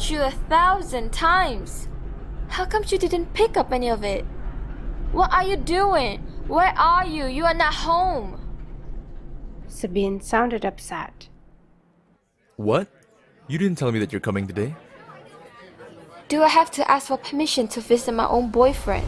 called you 1,000 times. How come you didn't pick up any of it? What are you doing? Where are you? You are not home. Sabine sounded upset. What? You didn't tell me that you're coming today? Do I have to ask for permission to visit my own boyfriend?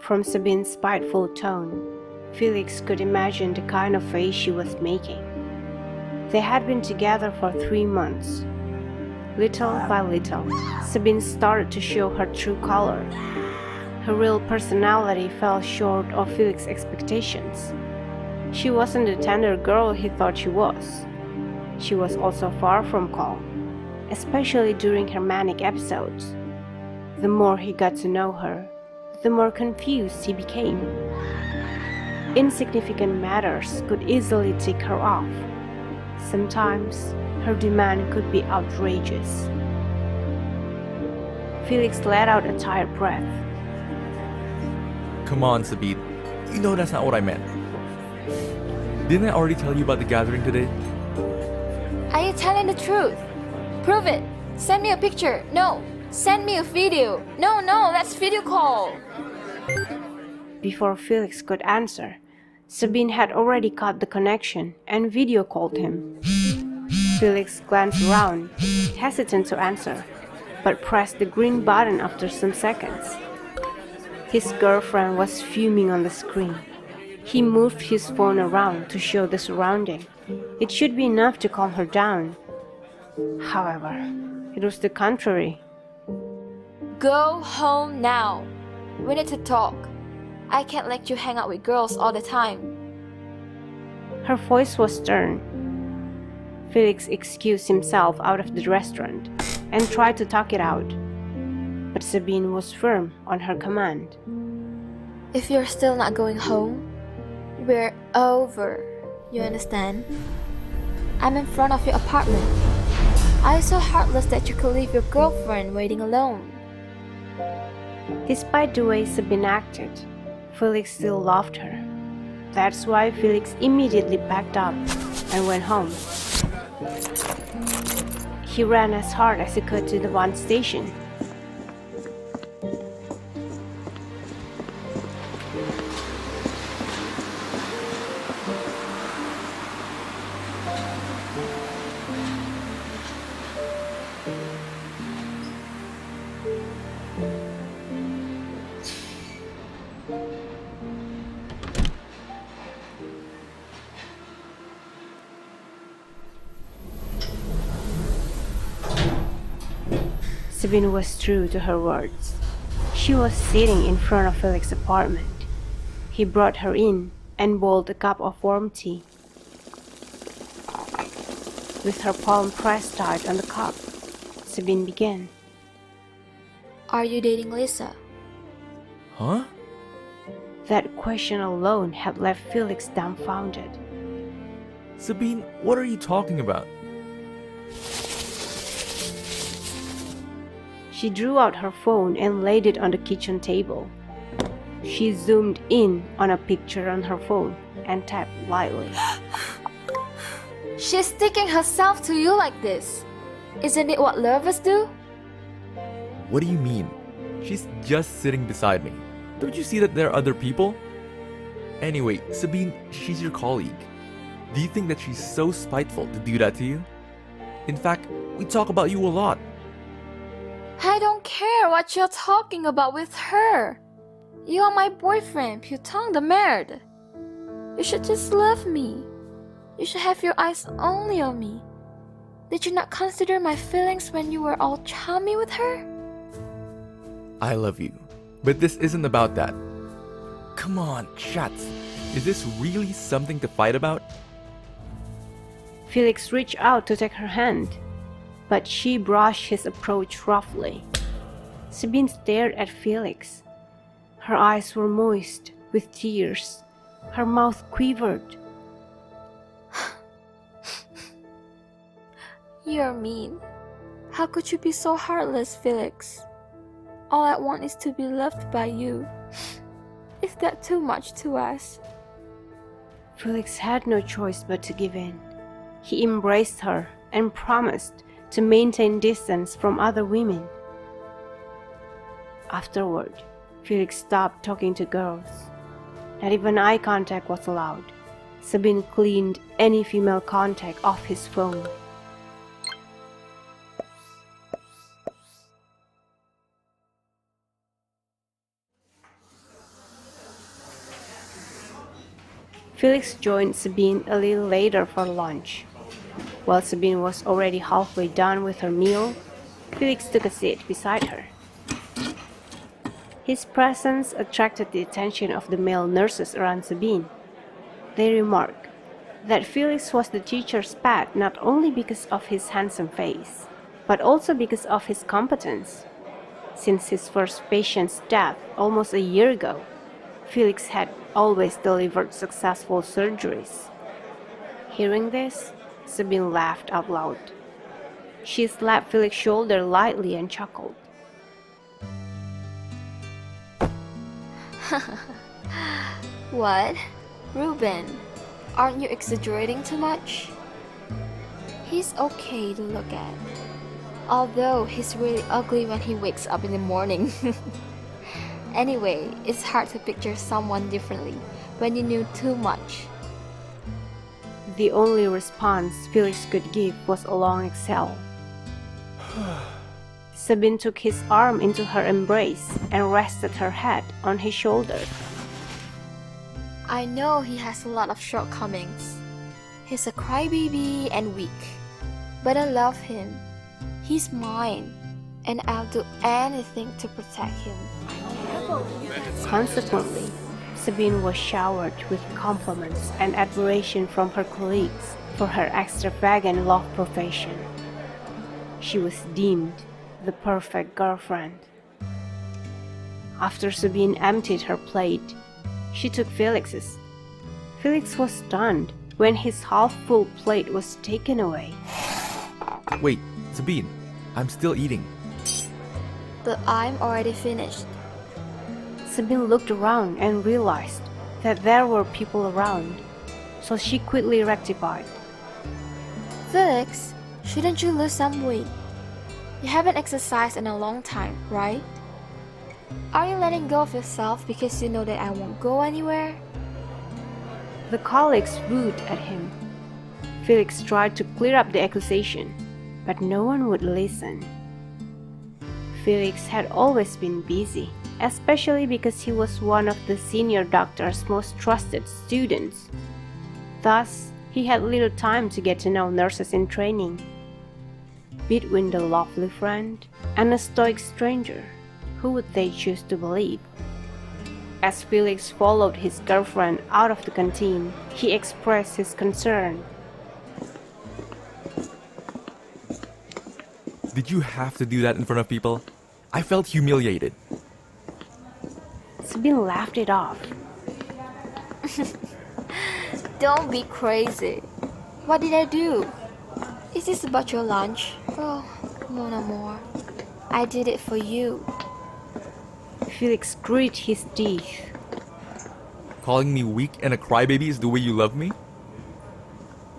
From Sabine's spiteful tone, Felix could imagine the kind of face she was making. They had been together for 3 months. Little by little, Sabine started to show her true color. Her real personality fell short of Felix's expectations. She wasn't the tender girl he thought she was. She was also far from calm, especially during her manic episodes. The more he got to know her, the more confused he became. Insignificant matters could easily tick her off. Sometimes, her demand could be outrageous. Felix let out a tired breath. Come on, Sabine. You know that's not what I meant. Didn't I already tell you about the gathering today? Are you telling the truth? Prove it. Send me a picture. No. Send me a video. No, that's video call. Before Felix could answer, Sabine had already cut the connection and video called him. Felix glanced around, hesitant to answer, but pressed the green button after some seconds. His girlfriend was fuming on the screen. He moved his phone around to show the surrounding. It should be enough to calm her down. However, it was the contrary. Go home now. We need to talk. I can't let you hang out with girls all the time. Her voice was stern. Felix excused himself out of the restaurant and tried to talk it out. But Sabine was firm on her command. If you're still not going home, we're over. You understand? I'm in front of your apartment. Are you so heartless that you could leave your girlfriend waiting alone? Despite the way Sabine acted, Felix still loved her. That's why Felix immediately packed up and went home. He ran as hard as he could to the one station. Sabine was true to her words. She was sitting in front of Felix's apartment. He brought her in and boiled a cup of warm tea. With her palm pressed tight on the cup, Sabine began. Are you dating Lisa? Huh? That question alone had left Felix dumbfounded. Sabine, what are you talking about? She drew out her phone and laid it on the kitchen table. She zoomed in on a picture on her phone and tapped lightly. She's sticking herself to you like this. Isn't it what lovers do? What do you mean? She's just sitting beside me. Don't you see that there are other people? Anyway, Sabine, she's your colleague. Do you think that she's so spiteful to do that to you? In fact, we talk about you a lot. I don't care what you're talking about with her. You are my boyfriend, putain de merde. You should just love me. You should have your eyes only on me. Did you not consider my feelings when you were all chummy with her? I love you, but this isn't about that. Come on, Schatz. Is this really something to fight about? Felix reached out to take her hand, but she brushed his approach roughly. Sabine stared at Felix. Her eyes were moist with tears. Her mouth quivered. You're mean. How could you be so heartless, Felix? All I want is to be loved by you. Is that too much to ask? Felix had no choice but to give in. He embraced her and promised to maintain distance from other women. Afterward, Felix stopped talking to girls. Not even eye contact was allowed. Sabine cleaned any female contact off his phone. Felix joined Sabine a little later for lunch. While Sabine was already halfway done with her meal, Felix took a seat beside her. His presence attracted the attention of the male nurses around Sabine. They remarked that Felix was the teacher's pet not only because of his handsome face, but also because of his competence. Since his first patient's death almost a year ago, Felix had always delivered successful surgeries. Hearing this, Sabine laughed out loud. She slapped Felix's shoulder lightly and chuckled. What? Ruben, aren't you exaggerating too much? He's okay to look at. Although he's really ugly when he wakes up in the morning. Anyway, it's hard to picture someone differently when you knew too much. The only response Felix could give was a long exhale. Sabine took his arm into her embrace and rested her head on his shoulder. I know he has a lot of shortcomings. He's a crybaby and weak. But I love him. He's mine, and I'll do anything to protect him. Consequently, Sabine was showered with compliments and admiration from her colleagues for her extravagant love profession. She was deemed the perfect girlfriend. After Sabine emptied her plate, she took Felix's. Felix was stunned when his half-full plate was taken away. Wait, Sabine, I'm still eating. But I'm already finished. Sabine looked around and realized that there were people around, so she quickly rectified. Felix, shouldn't you lose some weight? You haven't exercised in a long time, right? Are you letting go of yourself because you know that I won't go anywhere? The colleagues booed at him. Felix tried to clear up the accusation, but no one would listen. Felix had always been busy, especially because he was one of the senior doctor's most trusted students. Thus, he had little time to get to know nurses in training. Between the lovely friend and a stoic stranger, who would they choose to believe? As Felix followed his girlfriend out of the canteen, he expressed his concern. Did you have to do that in front of people? I felt humiliated. Sabine laughed it off. Don't be crazy. What did I do? Is this about your lunch? Oh, no, no more. I did it for you. Felix gritted his teeth. Calling me weak and a crybaby is the way you love me?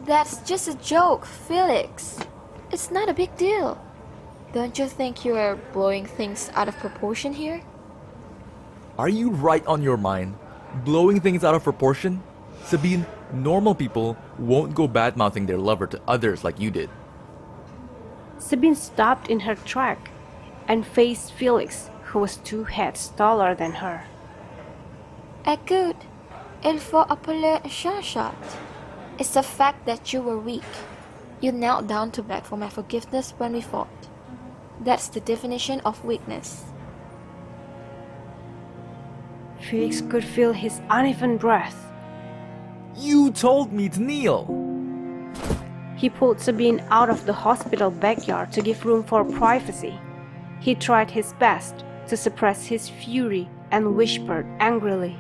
That's just a joke, Felix. It's not a big deal. Don't you think you are blowing things out of proportion here? Are you right on your mind? Blowing things out of proportion? Sabine, normal people won't go bad-mouthing their lover to others like you did. Sabine stopped in her track and faced Felix, who was 2 heads taller than her. Écoute, il faut appeler un chat. It's the fact that you were weak. You knelt down to beg for my forgiveness when we fought. That's the definition of weakness. Felix could feel his uneven breath. You told me to kneel! He pulled Sabine out of the hospital backyard to give room for privacy. He tried his best to suppress his fury and whispered angrily.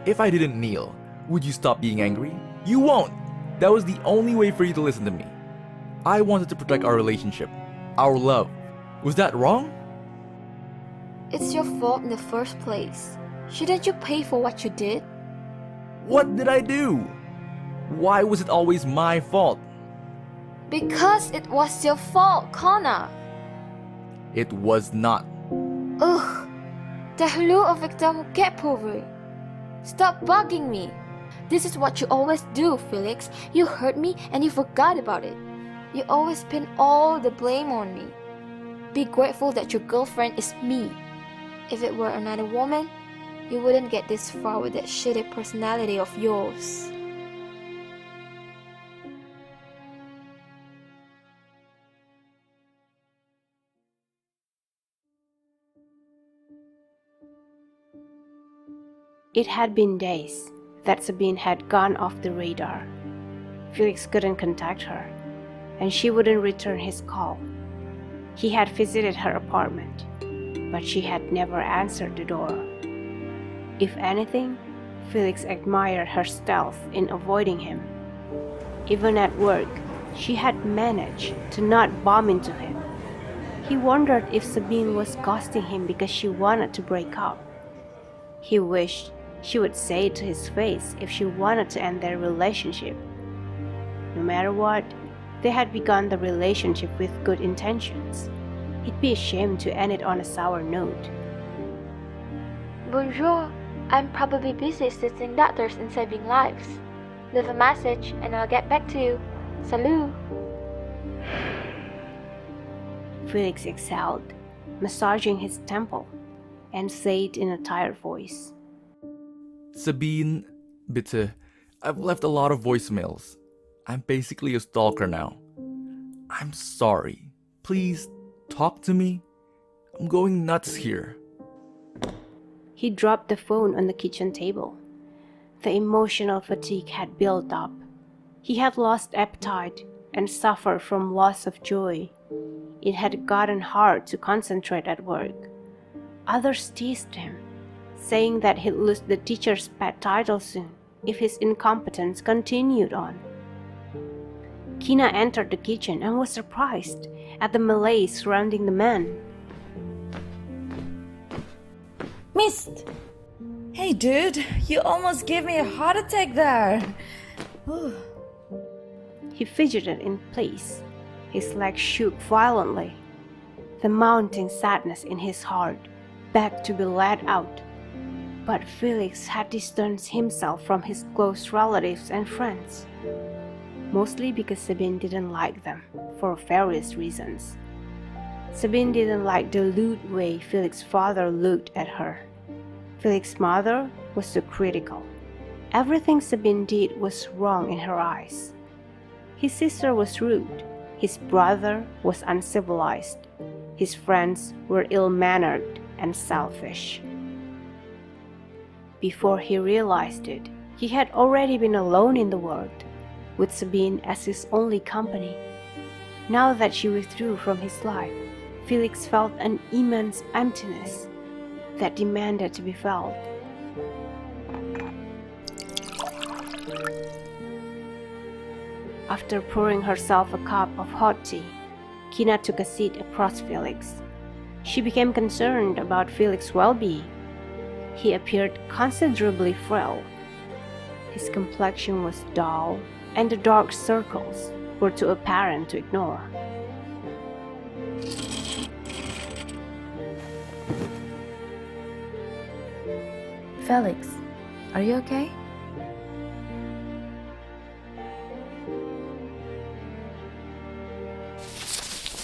If I didn't kneel, would you stop being angry? You won't! That was the only way for you to listen to me. I wanted to protect our relationship, our love. Was that wrong? It's your fault in the first place. Shouldn't you pay for what you did? What did I do? Why was it always my fault? Because it was your fault, Connor. It was not. Ugh. Dahulu a victim get pover. Stop bugging me. This is what you always do, Felix. You hurt me and you forgot about it. You always pin all the blame on me. Be grateful that your girlfriend is me. If it were another woman, you wouldn't get this far with that shitty personality of yours. It had been days that Sabine had gone off the radar. Felix couldn't contact her, and she wouldn't return his call. He had visited her apartment, but she had never answered the door. If anything, Felix admired her stealth in avoiding him. Even at work, she had managed to not bump into him. He wondered if Sabine was ghosting him because she wanted to break up. He wished she would say it to his face if she wanted to end their relationship. No matter what, they had begun the relationship with good intentions. He'd be ashamed to end it on a sour note. Bonjour. I'm probably busy assisting doctors in saving lives. Leave a message and I'll get back to you. Salut. Felix exhaled, massaging his temple, and said in a tired voice, Sabine, bitte, I've left a lot of voicemails. I'm basically a stalker now. I'm sorry. Please, talk to me. I'm going nuts here. He dropped the phone on the kitchen table. The emotional fatigue had built up. He had lost appetite and suffered from loss of joy. It had gotten hard to concentrate at work. Others teased him, saying that he'd lose the teacher's pet title soon if his incompetence continued on. Kina entered the kitchen and was surprised at the melee surrounding the man. Missed! Hey dude, you almost gave me a heart attack there. Whew. He fidgeted in place. His legs shook violently. The mounting sadness in his heart begged to be let out. But Felix had distanced himself from his close relatives and friends, mostly because Sabine didn't like them for various reasons. Sabine didn't like the lewd way Felix's father looked at her. Felix's mother was too critical. Everything Sabine did was wrong in her eyes. His sister was rude. His brother was uncivilized. His friends were ill-mannered and selfish. Before he realized it, he had already been alone in the world, with Sabine as his only company. Now that she withdrew from his life, Felix felt an immense emptiness that demanded to be felt. After pouring herself a cup of hot tea, Kina took a seat across Felix. She became concerned about Felix's well-being. He appeared considerably frail. His complexion was dull, and the dark circles were too apparent to ignore. Felix, are you okay?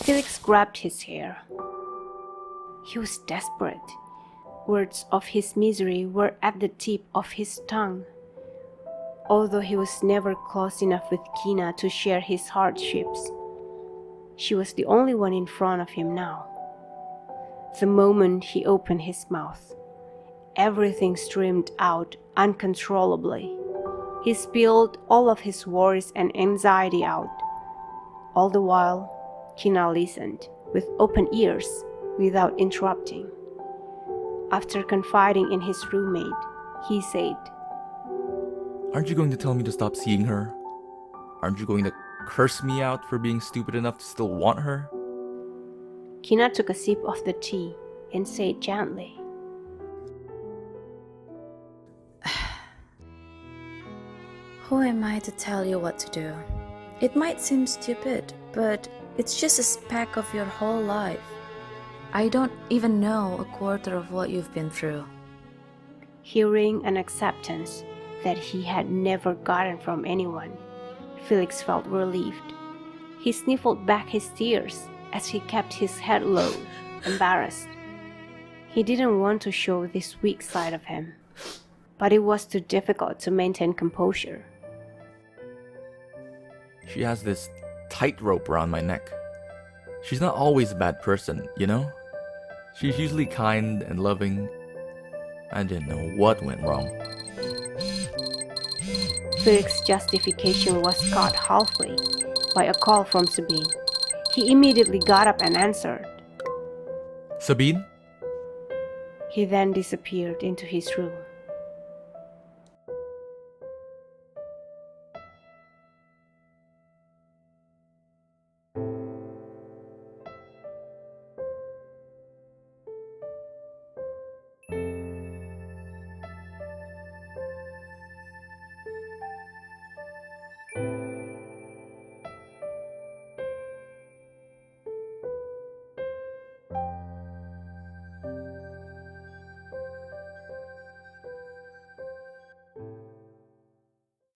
Felix grabbed his hair. He was desperate. Words of his misery were at the tip of his tongue. Although he was never close enough with Kina to share his hardships, she was the only one in front of him now. The moment he opened his mouth, everything streamed out uncontrollably. He spilled all of his worries and anxiety out. All the while, Kina listened with open ears without interrupting. After confiding in his roommate, he said, Aren't you going to tell me to stop seeing her? Aren't you going to curse me out for being stupid enough to still want her? Kina took a sip of the tea and said gently, Who am I to tell you what to do? It might seem stupid, but it's just a speck of your whole life. I don't even know a quarter of what you've been through. Hearing an acceptance that he had never gotten from anyone, Felix felt relieved. He sniffled back his tears as he kept his head low, embarrassed. He didn't want to show this weak side of him, but it was too difficult to maintain composure. She has this tightrope around my neck. She's not always a bad person, you know? She's usually kind and loving. I didn't know what went wrong. Felix's justification was cut halfway by a call from Sabine. He immediately got up and answered. Sabine? He then disappeared into his room.